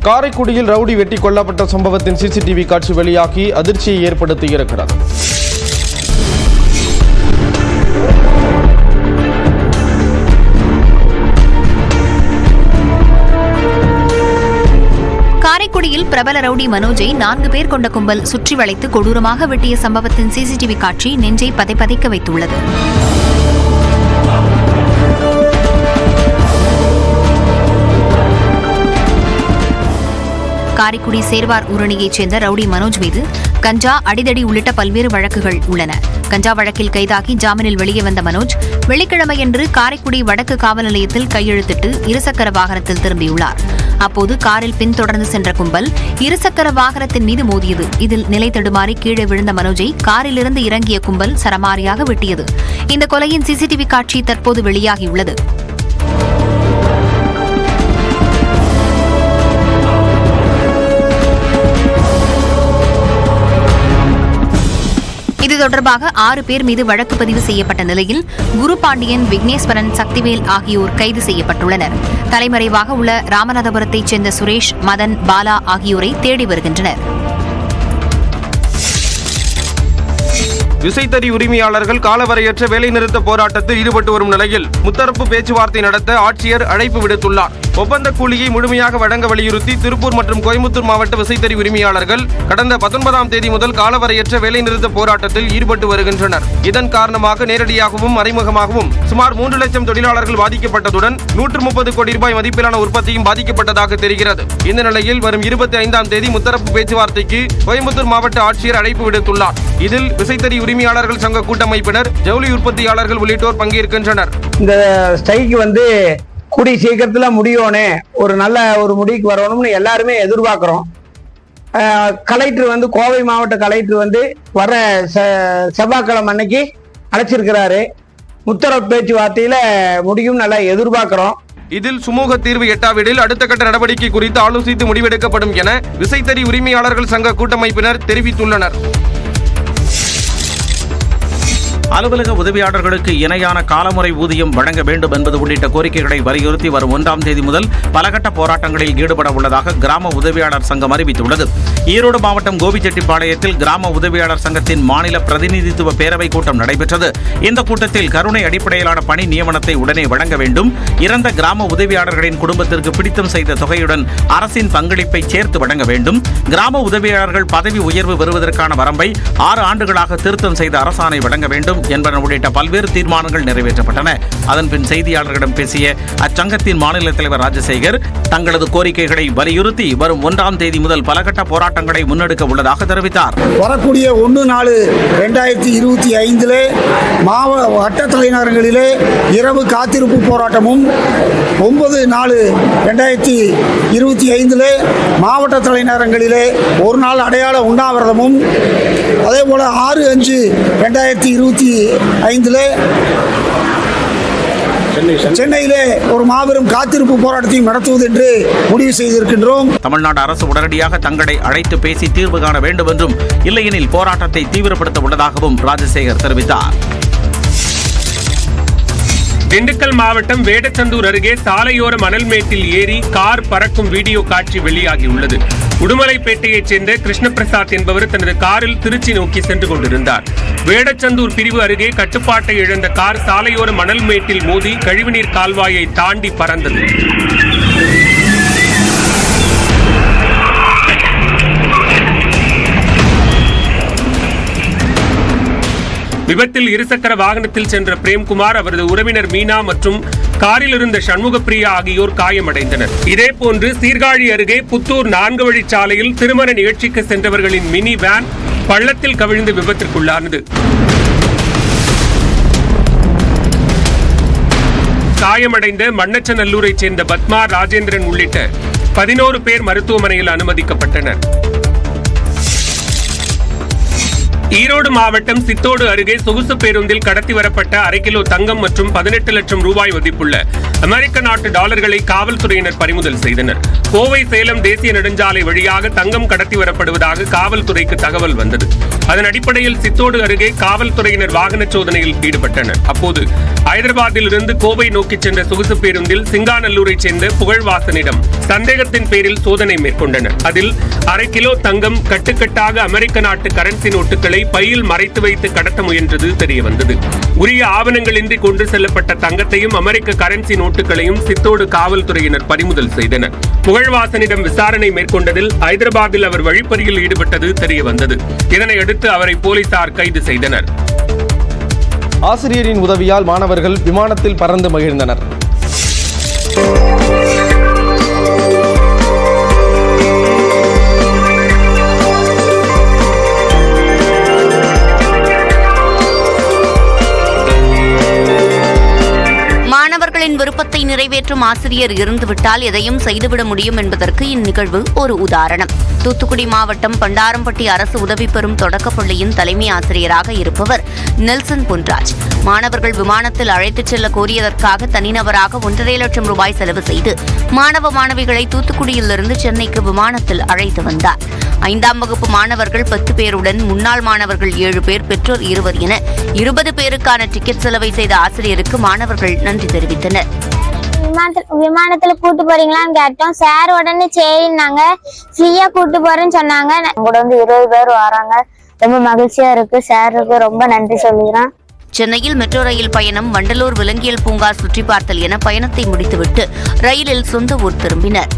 காரைக்குடியில் ரவுடி வெட்டி கொல்லப்பட்ட சம்பவத்தின் சிசிடிவி காட்சி வெளியாகி அதிர்ச்சியை ஏற்படுத்தியிருக்கிறது. காரைக்குடியில் பிரபல ரவுடி மனோஜை 4 பேர் கொண்ட கும்பல் சுற்றி வளைத்து கொடூரமாக வெட்டிய சம்பவத்தின் சிசிடிவி காட்சி நெஞ்சை பதைபதைக்க வைத்துள்ளது. காரைக்குடி சேர்வார் ஊரணியைச் சேர்ந்த ரவுடி மனோஜ் மீது கஞ்சா, அடிதடி உள்ளிட்ட பல்வேறு வழக்குகள் உள்ளன. கஞ்சா வழக்கில் கைதாகி ஜாமீனில் வெளியே வந்த மனோஜ் வெள்ளிக்கிழமையன்று காரைக்குடி வடக்கு காவல் நிலையத்தில் கையெழுத்திட்டு இருசக்கர வாகனத்தில் திரும்பியுள்ளார். அப்போது காரில் பின்தொடர்ந்து சென்ற கும்பல் இருசக்கர வாகனத்தின் மீது மோதியது. இதில் நிலை தடுமாறி கீழே விழுந்த மனோஜை காரிலிருந்து இறங்கிய கும்பல் சரமாரியாக வெட்டியது. இந்த கொலையின் சிசிடிவி காட்சி தற்போது வெளியாகியுள்ளது. இது தொடர்பாக 6 பேர் மீது வழக்கு பதிவு செய்யப்பட்ட நிலையில் குருபாண்டியன், விக்னேஸ்வரன், சக்திவேல் ஆகியோர் கைது செய்யப்பட்டுள்ளனர். தலைமறைவாக உள்ள ராமநாதபுரத்தைச் சேர்ந்த சுரேஷ், மதன், பாலா ஆகியோரை தேடி வருகின்றனர். விசைத்தறி உரிமையாளர்கள் காலவரையற்ற வேலைநிறுத்த போராட்டத்தில் ஈடுபட்டு வரும் நிலையில் முத்தரப்பு பேச்சுவார்த்தை நடத்த ஆட்சியர் அழைப்பு விடுத்துள்ளார். ஒப்பந்த கூலியை முழுமையாக வழங்க வலியுறுத்தி திருப்பூர் மற்றும் கோயம்புத்தூர் மாவட்ட விசைத்தறி உரிமையாளர்கள் கடந்த 19ஆம் தேதி முதல் காலவரையற்ற வேலைநிறுத்த போராட்டத்தில் ஈடுபட்டு வருகின்றனர். இதன் காரணமாக நேரடியாகவும் மறைமுகமாகவும் சுமார் 3 லட்சம் தொழிலாளர்கள் பாதிக்கப்பட்டதுடன் 130 கோடி ரூபாய் மதிப்பிலான உற்பத்தியும் பாதிக்கப்பட்டதாக தெரிகிறது. இந்த நிலையில் வரும் 25ஆம் தேதி முத்தரப்பு பேச்சுவார்த்தைக்கு கோயம்புத்தூர் மாவட்ட ஆட்சியர் அழைப்பு விடுத்துள்ளார். இதில் விசைத்தறி உரிமையாளர்கள் சங்க கூட்டமைப்பினர், ஜவுளி உற்பத்தியாளர்கள் உள்ளிட்டோர் பங்கேற்கின்றனர். இந்த ஸ்ட்ரைக் கூடிய சீக்கிரத்துல முடியோனே ஒரு நல்ல ஒரு முடிவுக்கு வரணும்னு எல்லாருமே எதிர்பார்க்கிறோம். கலெக்டர் கோவை மாவட்ட கலெக்டர் வர செவ்வாய்க்கிழமை அன்னைக்கு அழைச்சிருக்கிறாரு. முத்தரப்பு பேச்சுவார்த்தையில முடியும் நல்லா எதிர்பார்க்கிறோம். இதில் சுமூக தீர்வு எட்டாவிடில் அடுத்த கட்ட நடவடிக்கை குறித்து ஆலோசித்து முடிவெடுக்கப்படும் என விசைத்தறி உரிமையாளர்கள் சங்க கூட்டமைப்பினர் தெரிவித்துள்ளனர். அலுவலக உதவியாளர்களுக்கு இணையான காலமுறை ஊதியம் வழங்க வேண்டும் என்பது உள்ளிட்ட கோரிக்கைகளை வலியுறுத்தி வரும் 1ஆம் தேதி முதல் பலகட்ட போராட்டங்களில் ஈடுபட உள்ளதாக கிராம உதவியாளர் சங்கம் அறிவித்துள்ளது. ஈரோடு மாவட்டம் கோபிச்செட்டிப்பாளையத்தில் கிராம உதவியாளர் சங்கத்தின் மாநில பிரதிநிதித்துவ பேரவை கூட்டம் நடைபெற்றது. இந்த கூட்டத்தில் கருணை அடிப்படையிலான பணி நியமனத்தை உடனே வழங்க வேண்டும், இறந்த கிராம உதவியாளர்களின் குடும்பத்திற்கு பிடித்தம் செய்த தொகையுடன் அரசின் பங்களிப்பை சேர்த்து வழங்க வேண்டும், கிராம உதவியாளர்கள் பதவி உயர்வு பெறுவதற்கான வரம்பை 6 ஆண்டுகளாக திருத்தம் செய்த அரசாணை வழங்க வேண்டும் என்பன உள்ளிட்ட பல்வேறு தீர்மானங்கள் நிறைவேற்றப்பட்டன. அதன்பின் செய்தியாளர்களிடம் பேசிய அச்சங்கத்தின் மாநில தலைவர் ராஜசேகர் தங்களது கோரிக்கைகளை வலியுறுத்தி வரும் 1ஆம் தேதி முதல் பலகட்ட போராட்டங்களை முன்னெடுக்க உள்ளதாக தெரிவித்தார். வரக்கூடிய 1/4/2025 வட்ட தலைநகரங்களிலே இரவு காத்திருப்பு போராட்டமும், 9/4/2025 மாவட்ட தலைநகரங்களிலே ஒரு நாள் அடையாள உண்ணாவிரதமும், அதே போல 6/5/2025 சென்னையிலே ஒரு மாபெரும் காத்திருப்பு போராட்டத்தையும் நடத்துவது என்று முடிவு செய்திருக்கின்றோம். தமிழ்நாடு அரசு உடனடியாக தங்களை அழைத்து பேசி தீர்வு காண வேண்டும் என்றும், இல்லையெனில் போராட்டத்தை தீவிரப்படுத்த உள்ளதாகவும் ராஜசேகர் தெரிவித்தார். திண்டுக்கல் மாவட்டம் வேடச்சந்தூர் அருகே சாலையோர மணல்மேட்டில் ஏறி கார் பறக்கும் வீடியோ காட்சி வெளியாகியுள்ளது. உடுமலைப்பேட்டையைச் சேர்ந்த கிருஷ்ணபிரசாத் என்பவர் தனது காரில் திருச்சி நோக்கி சென்று கொண்டிருந்தார். வேடச்சந்தூர் பிரிவு அருகே கட்டுப்பாட்டை இழந்த கார் சாலையோர மணல்மேட்டில் மோதி கழிவுநீர் கால்வாயை தாண்டி பறந்தது. விபத்தில் இருசக்கர வாகனத்தில் சென்ற பிரேம்குமார், அவரது உறவினர் மீனா மற்றும் காரில் இருந்த சண்முகப்பிரியா ஆகியோர் காயமடைந்தனர். இதேபோன்று சீர்காழி அருகே புத்தூர் 4 வழிச்சாலையில் திருமண நிகழ்ச்சிக்கு சென்றவர்களின் மினி வேன் பள்ளத்தில் கவிழ்ந்து விபத்திற்குள்ளானது. காயமடைந்த மண்ணச்சநல்லூரைச் சேர்ந்த பத்மா, ராஜேந்திரன் உள்ளிட்ட 11 பேர் மருத்துவமனையில் அனுமதிக்கப்பட்டனர். ஈரோடு மாவட்டம் சித்தோடு அருகே சொகுசு பேருந்தில் கடத்தி வரப்பட்ட 1/2 கிலோ தங்கம் மற்றும் 18 லட்சம் ரூபாய் மதிப்புள்ள அமெரிக்க நாட்டு டாலர்களை காவல்துறையினர் பறிமுதல் செய்தனர். கோவை சேலம் தேசிய நெடுஞ்சாலை வழியாக தங்கம் கடத்தி வரப்படுவதாக காவல்துறைக்கு தகவல் வந்தது. அதன் அடிப்படையில் சித்தோடு அருகே காவல்துறையினர் வாகன சோதனையில் ஈடுபட்டனர். அப்போது ஐதராபாத்தில் இருந்து கோவை நோக்கி சென்ற சொகுசு பேருந்தில் சிங்காநல்லூரை சேர்ந்த புகழ்வாசனிடம் சந்தேகத்தின் பேரில் சோதனை மேற்கொண்டனர். அதில் 1/2 கிலோ தங்கம் கட்டுக்கட்டாக அமெரிக்க நாட்டு கரன்சி நோட்டுகளை பையில் மறைத்து வைத்து கடத்த முயன்றது தெரியவந்தது. உரிய ஆவணங்களின்றி கொண்டு செல்லப்பட்ட தங்கத்தையும் அமெரிக்க கரன்சி நோட்டுகளையும் சித்தோடு காவல்துறையினர் பறிமுதல் செய்தனர். புகழ்வாசனிடம் விசாரணை மேற்கொண்டதில் ஐதராபாத்தில் அவர் வழிப்பறியில் ஈடுபட்டது தெரியவந்தது. இதனையடுத்து அவரை போலீசார் கைது செய்தனர். ஆசிரியரின் உதவியால் மாணவர்கள் விமானத்தில் பறந்து மகிழ்ந்தனர். மாணவர்களின் விருப்பத்தை நிறைவேற்றும் ஆசிரியர் இருந்துவிட்டால் எதையும் செய்துவிட முடியும் என்பதற்கு இந்நிகழ்வு ஒரு உதாரணம். தூத்துக்குடி மாவட்டம் பண்டாரம்பட்டி அரசு உதவி பெறும் தொடக்கப்பள்ளியின் தலைமை ஆசிரியராக இருப்பவர் நெல்சன் பொன்ராஜ். மாணவர்கள் விமானத்தில் அழைத்துச் செல்ல கோரியதற்காக தனிநபராக 1.5 லட்சம் ரூபாய் செலவு செய்து மாணவ மாணவிகளை தூத்துக்குடியிலிருந்து சென்னைக்கு விமானத்தில் அழைத்து வந்தார். 5ஆம் வகுப்பு மாணவர்கள் 10 பேருடன் முன்னாள் மாணவர்கள் 7 பேர், பெற்றோர் 2 என 20 பேருக்கான டிக்கெட் செலவை செய்த ஆசிரியருக்கு மாணவர்கள் நன்றி தெரிவித்தனர். விமானத்துல கூட்டு போறீங்களான்னு கேட்டோம். சார் உடனே சரின்னாங்க, ஃப்ரீயா கூட்டு போறேன்னு சொன்னாங்க. கூட 20 பேர் வராங்க. ரொம்ப மகிழ்ச்சியா இருக்கு. சாருக்கு ரொம்ப நன்றி சொல்லுகிறேன். சென்னையில் மெட்ரோ ரயில் பயணம், வண்டலூர் விலங்கியல் பூங்கா சுற்றி பார்த்தல் என பயணத்தை முடித்துவிட்டு ரயிலில் சொந்த ஊர் திரும்பினர்.